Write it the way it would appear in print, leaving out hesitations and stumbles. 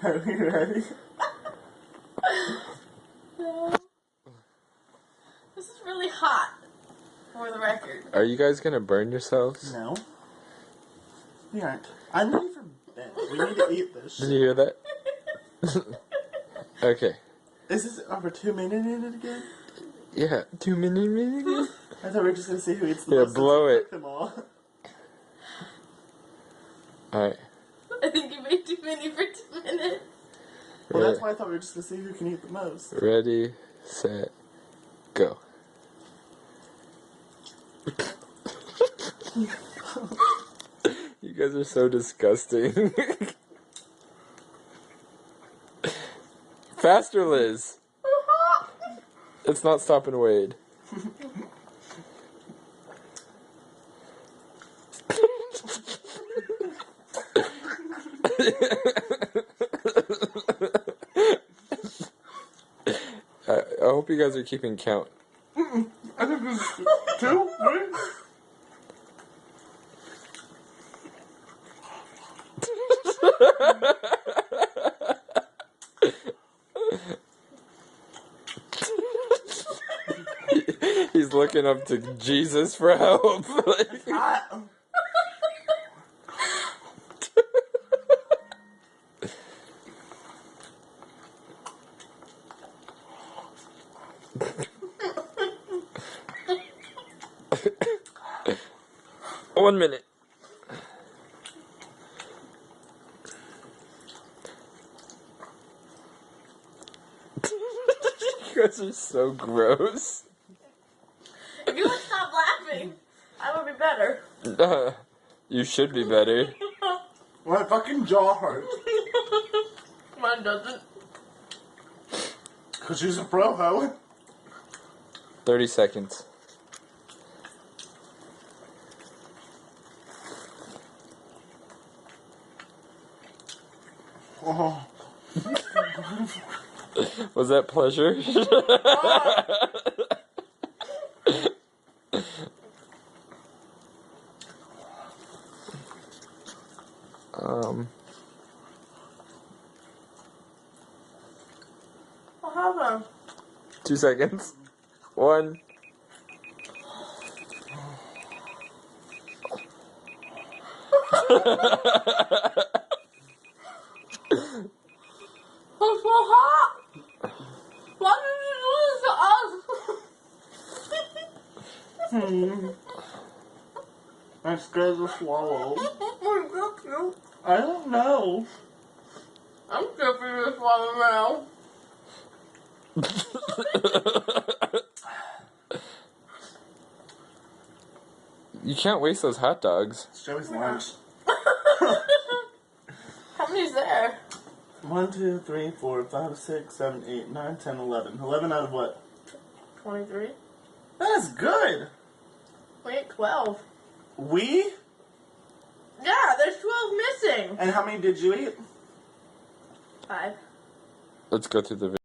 Are we ready? No. This is really hot, for the record. Are you guys gonna burn yourselves? No. We aren't. I'm ready for bed. We need to eat this Did shit. you hear that? Okay. Is this over 2 minutes in it again? Yeah, 2 minutes. I thought we were just gonna see who eats the Yeah, most. blow since we it. cooked them all. Alright. I think you made too many for 2 minutes. Well, that's why I thought we were just gonna see who can eat the most. Ready, set, go. You guys are so disgusting. Faster, Liz. It's not stopping Wade. I hope you guys are keeping count. I think there's 2, 3. He's looking up to Jesus for help. One minute. You guys are so gross. If you would stop laughing, I would be better. You should be better. My fucking jaw hurts. Mine doesn't. Cause she's a pro hoe. 30 seconds. Oh. Was that pleasure? What happened? 2 seconds. 1. I'm so hot. Why did you do this to us? I'm scared to swallow. I'm I don't know. scared for you to swallow now. You can't waste those hot dogs. It's Joey's lunch. How many's there? 1, 2, 3, 4, 5, 6, 7, 8, 9, 10, 11. 11 out of what? 23. That's good. We ate 12. We? Yeah, there's 12 missing. And how many did you eat? 5. Let's go through the video.